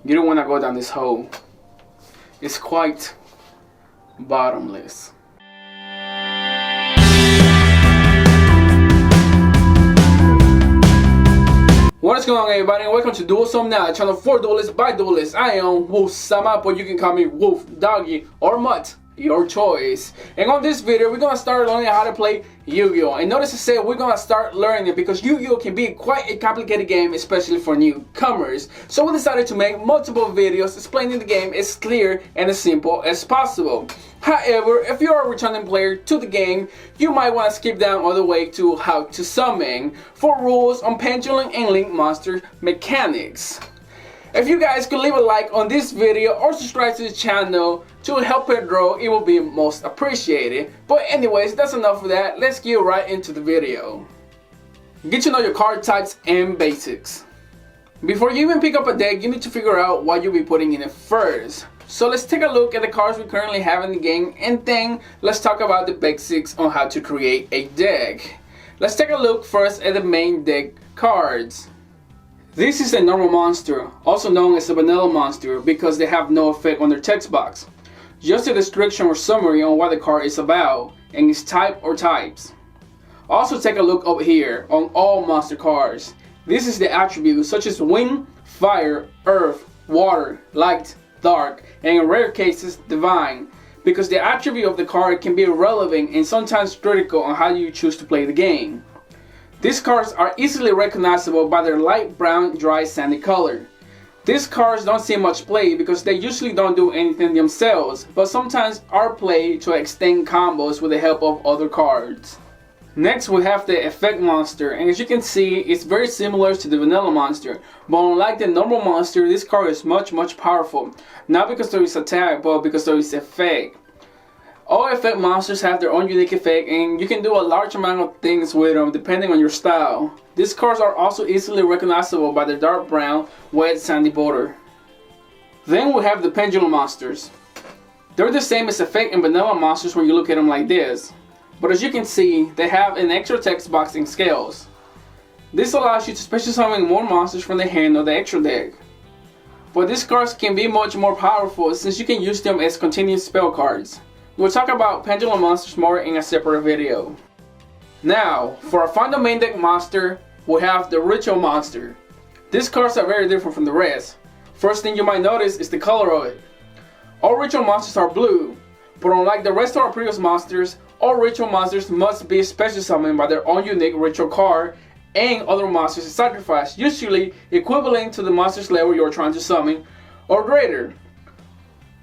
You don't want to go down this hole. It's quite bottomless. What is going on, everybody, and welcome to Duel Some Now, channel for Duelists by Duelists. I am Wolf Sama, but you can call me Wolf, Doggy, or Mutt, your choice. And on this video, we're gonna start learning how to play Yu-Gi-Oh! And notice I said we're gonna start learning it because Yu-Gi-Oh! Can be quite a complicated game, especially for newcomers. So we decided to make multiple videos explaining the game as clear and as simple as possible. However, if you are a returning player to the game, you might want to skip down all the way to how to summon for rules on Pendulum and Link monster mechanics. If you guys could leave a like on this video or subscribe to the channel to help it grow, it will be most appreciated. But anyways, that's enough of that. Let's get right into the video. Get to know your card types and basics. Before you even pick up a deck, you need to figure out what you'll be putting in it first. So let's take a look at the cards we currently have in the game, and then let's talk about the basics on how to create a deck. Let's take a look first at the main deck cards. This is a normal monster, also known as a vanilla monster, because they have no effect on their text box. Just a description or summary on what the card is about, and its type or types. Also take a look over here on all monster cards. This is the attributes such as wind, fire, earth, water, light, dark, and in rare cases divine, because the attribute of the card can be relevant and sometimes critical on how you choose to play the game. These cards are easily recognizable by their light brown dry sandy color. These cards don't see much play because they usually don't do anything themselves, but sometimes are played to extend combos with the help of other cards. Next we have the effect monster, and as you can see, it's very similar to the vanilla monster, but unlike the normal monster, this card is much powerful, not because of its attack, but because of its effect. All effect monsters have their own unique effect, and you can do a large amount of things with them depending on your style. These cards are also easily recognizable by their dark brown, wet sandy border. Then we have the pendulum monsters. They're the same as effect and vanilla monsters when you look at them like this. But as you can see, they have an extra text box and scales. This allows you to special summon more monsters from the hand or the extra deck. But these cards can be much more powerful since you can use them as continuous spell cards. We'll talk about pendulum monsters more in a separate video. Now, for our final main deck monster, we have the ritual monster. These cards are very different from the rest. First thing you might notice is the color of it. All ritual monsters are blue, but unlike the rest of our previous monsters, all ritual monsters must be special summoned by their own unique ritual card and other monsters to sacrifice, usually equivalent to the monster's level you're trying to summon or greater.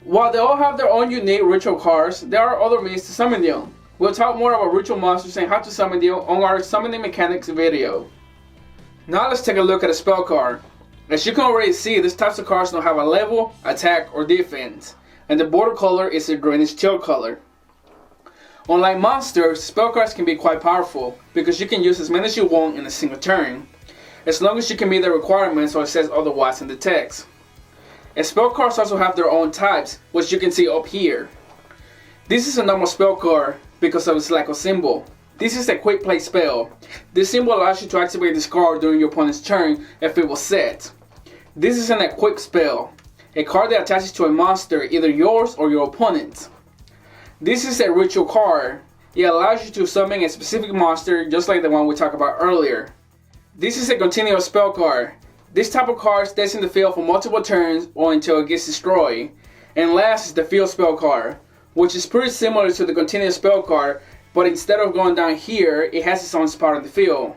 While they all have their own unique ritual cards, there are other means to summon them. We'll talk more about ritual monsters and how to summon them on our summoning mechanics video. Now let's take a look at a spell card. As you can already see, these types of cards don't have a level, attack, or defense, and the border color is a greenish teal color. Unlike monsters, spell cards can be quite powerful because you can use as many as you want in a single turn, as long as you can meet the requirements or it says otherwise in the text. And spell cards also have their own types, which you can see up here. This is a normal spell card because of its lack of symbol. This is a quick play spell. This symbol allows you to activate this card during your opponent's turn if it was set. This is a quick spell, a card that attaches to a monster, either yours or your opponent's. This is a ritual card. It allows you to summon a specific monster just like the one we talked about earlier. This is a continuous spell card. This type of card stays in the field for multiple turns or until it gets destroyed. And last is the field spell card, which is pretty similar to the continuous spell card, but instead of going down here, it has its own spot in the field.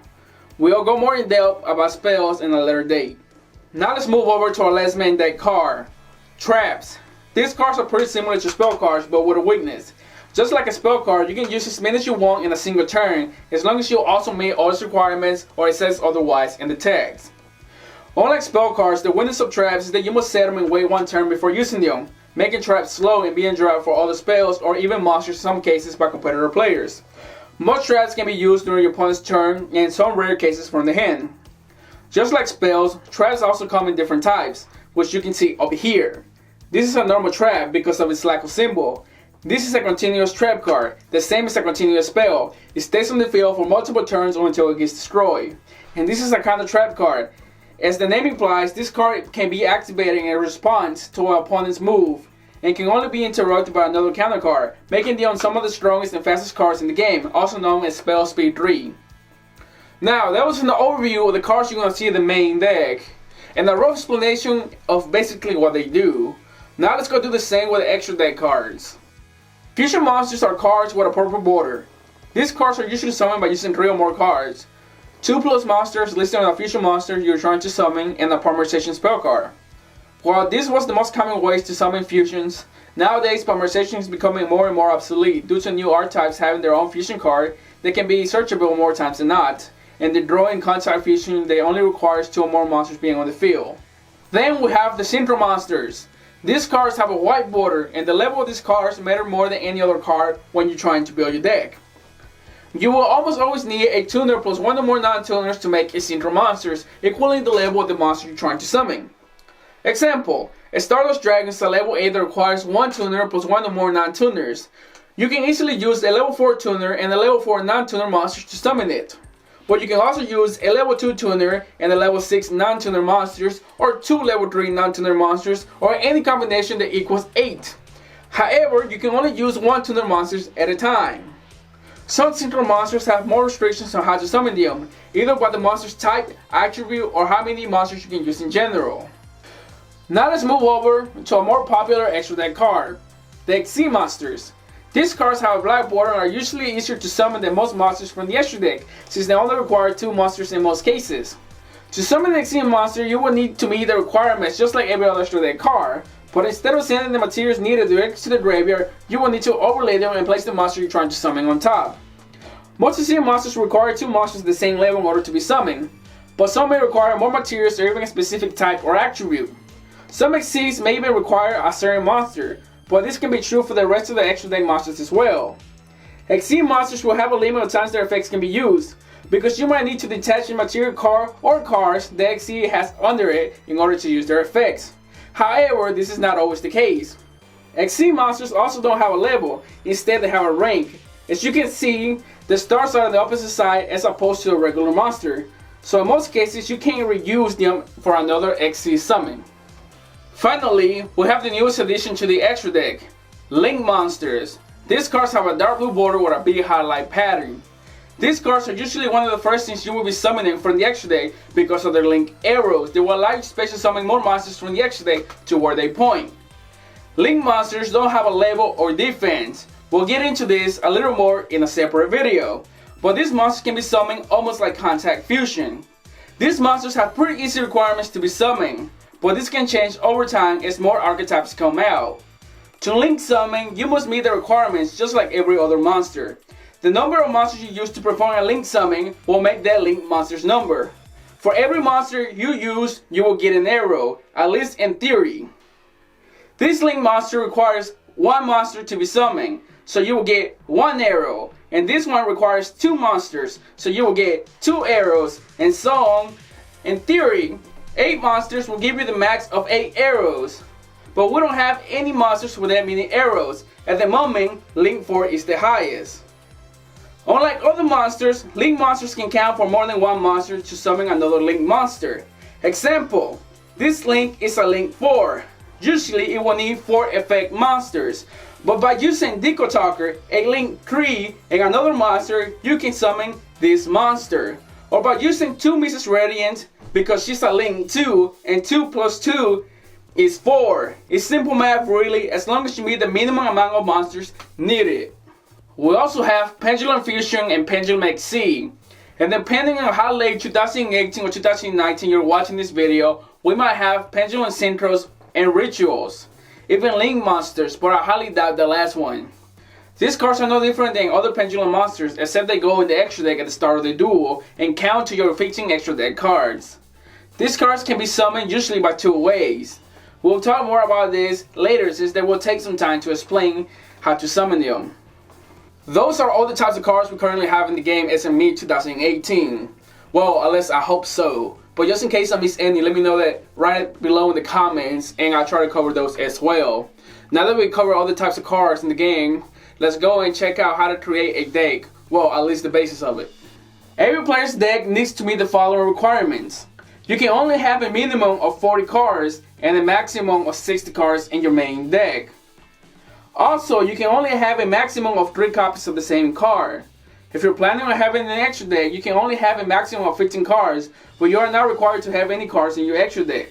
We'll go more in depth about spells in a later date. Now let's move over to our last main deck card, traps. These cards are pretty similar to spell cards, but with a weakness. Just like a spell card, you can use as many as you want in a single turn, as long as you also meet all its requirements or it says otherwise in the text. Unlike spell cards, the weakness of traps is that you must set them and wait one turn before using them, making traps slow and being dropped for other spells or even monsters in some cases by competitor players. Most traps can be used during your opponent's turn and in some rare cases from the hand. Just like spells, traps also come in different types, which you can see up here. This is a normal trap because of its lack of symbol. This is a continuous trap card, the same as a continuous spell. It stays on the field for multiple turns or until it gets destroyed. And this is a counter trap card. As the name implies, this card can be activated in response to an opponent's move, and can only be interrupted by another counter card, making them some of the strongest and fastest cards in the game, also known as Spell Speed 3. Now, that was an overview of the cards you're going to see in the main deck, and a rough explanation of basically what they do. Now let's go do the same with the extra deck cards. Fusion monsters are cards with a purple border. These cards are usually summoned by using 3 or more cards. 2+ monsters listed on a fusion monster you're trying to summon, and a polymerization spell card. While this was the most common ways to summon fusions, nowadays polymerization is becoming more and more obsolete due to new archetypes having their own fusion card that can be searchable more times than not, and the drawing contact fusion that only requires 2 or more monsters being on the field. Then we have the Synchro monsters. These cards have a white border, and the level of these cards matter more than any other card when you're trying to build your deck. You will almost always need a tuner plus 1 or more non-tuners to make a Synchro monsters, equaling the level of the monster you're trying to summon. Example, a Stardust Dragon is a level 8 that requires 1 tuner plus 1 or more non-tuners. You can easily use a level 4 tuner and a level 4 non-tuner monster to summon it. But you can also use a level 2 tuner and a level 6 non-tuner monsters, or 2 level 3 non-tuner monsters, or any combination that equals 8. However, you can only use 1 tuner monsters at a time. Some Synchro monsters have more restrictions on how to summon them, either by the monster's type, attribute, or how many monsters you can use in general. Now let's move over to a more popular extra deck card, the Xyz monsters. These cards have a black border and are usually easier to summon than most monsters from the extra deck, since they only require 2 monsters in most cases. To summon the Xyz monster, you will need to meet the requirements just like every other extra deck card, but instead of sending the materials needed directly to the graveyard, you will need to overlay them and place the monster you're trying to summon on top. Most Xyz monsters require 2 monsters at the same level in order to be summoned, but some may require more materials or even a specific type or attribute. Some Xyz may even require a certain monster, but this can be true for the rest of the extra deck monsters as well. Xyz monsters will have a limit of times their effects can be used, because you might need to detach a material card or cards that Xyz has under it in order to use their effects. However, this is not always the case. Xyz monsters also don't have a level, instead they have a rank. As you can see, the stars are on the opposite side as opposed to a regular monster, so in most cases you can reuse them for another Xyz summon. Finally, we have the newest addition to the extra deck, Link monsters. These cards have a dark blue border with a big highlight pattern. These cards are usually one of the first things you will be summoning from the extra deck because of their link arrows. They will allow you to special summon more monsters from the extra deck to where they point. Link monsters don't have a level or defense. We'll get into this a little more in a separate video, but these monsters can be summoned almost like Contact Fusion. These monsters have pretty easy requirements to be summoned, but this can change over time as more archetypes come out. To link summon, you must meet the requirements just like every other monster. The number of monsters you use to perform a link summon will make that link monster's number. For every monster you use, you will get an arrow, at least in theory. This link monster requires 1 monster to be summoned, so you will get 1 arrow. And this one requires 2 monsters, so you will get 2 arrows, and so on. In theory, 8 monsters will give you the max of 8 arrows. But we don't have any monsters with that many arrows. At the moment, Link 4 is the highest. Unlike other monsters, Link monsters can count for more than 1 monster to summon another Link monster. Example, this Link is a Link 4. Usually it will need 4 effect monsters. But by using Deco Talker, a Link 3, and another monster, you can summon this monster. Or by using 2 Mrs. Radiant, because she's a Link 2, and 2 plus 2 is 4. It's simple math really, as long as you meet the minimum amount of monsters needed. We also have Pendulum Fusion and Pendulum Xyz. And depending on how late 2018 or 2019 you're watching this video, we might have Pendulum Synchros and Rituals. Even Link monsters, but I highly doubt the last one. These cards are no different than other Pendulum monsters, except they go in the extra deck at the start of the duel and count to your 15 extra deck cards. These cards can be summoned usually by 2 ways. We'll talk more about this later since they will take some time to explain how to summon them. Those are all the types of cards we currently have in the game as of mid-2018. Well, unless I hope so. But just in case I miss any, let me know that right below in the comments, and I'll try to cover those as well. Now that we cover all the types of cards in the game, let's go and check out how to create a deck. Well, at least the basis of it. Every player's deck needs to meet the following requirements. You can only have a minimum of 40 cards and a maximum of 60 cards in your main deck. Also, you can only have a maximum of 3 copies of the same card. If you're planning on having an extra deck, you can only have a maximum of 15 cards, but you are not required to have any cards in your extra deck.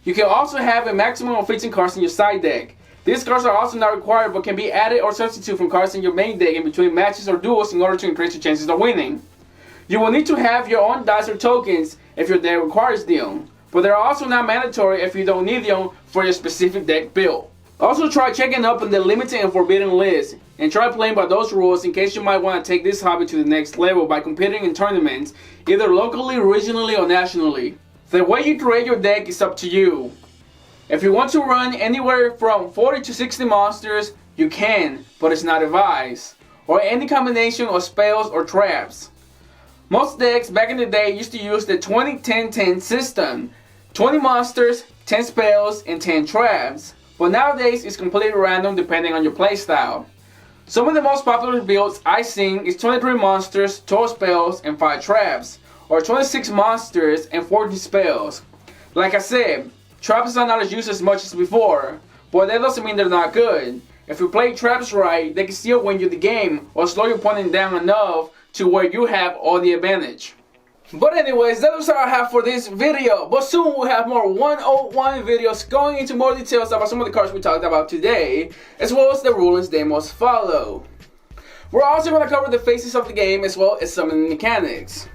You can also have a maximum of 15 cards in your side deck. These cards are also not required but can be added or substituted from cards in your main deck in between matches or duels in order to increase your chances of winning. You will need to have your own dice or tokens if your deck requires them, but they are also not mandatory if you don't need them for your specific deck build. Also try checking up on the limited and forbidden list, and try playing by those rules in case you might want to take this hobby to the next level by competing in tournaments, either locally, regionally, or nationally. The way you create your deck is up to you. If you want to run anywhere from 40 to 60 monsters, you can, but it's not advised, or any combination of spells or traps. Most decks back in the day used to use the 20-10-10 system, 20 monsters, 10 spells, and 10 traps, but nowadays it's completely random depending on your playstyle. Some of the most popular builds I've seen is 23 monsters, 12 spells, and 5 traps, or 26 monsters and 40 spells. Like I said, traps are not as used as much as before, but that doesn't mean they're not good. If you play traps right, they can still win you the game or slow your opponent down enough to where you have all the advantage. But anyways, that was all I have for this video, but soon we'll have more 101 videos going into more details about some of the cards we talked about today, as well as the rulings they must follow. We're also going to cover the phases of the game as well as some of the mechanics.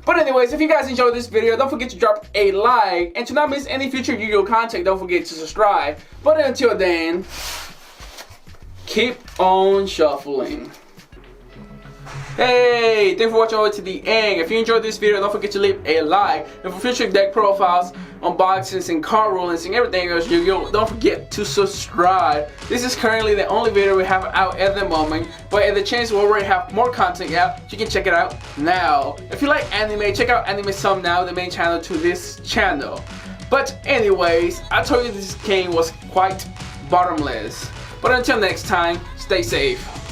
But anyways, if you guys enjoyed this video, don't forget to drop a like, and to not miss any future Yu-Gi-Oh content, don't forget to subscribe. But until then, keep on shuffling. Hey, thanks for watching all the way to the end. If you enjoyed this video, don't forget to leave a like. And for future deck profiles, unboxings, and card rulings, and everything else Yu-Gi-Oh, don't forget to subscribe. This is currently the only video we have out at the moment, but at the chance we'll already have more content out, you can check it out now. If you like anime, check out Anime Some Now, the main channel to this channel. But anyways, I told you this game was quite bottomless. But until next time, stay safe.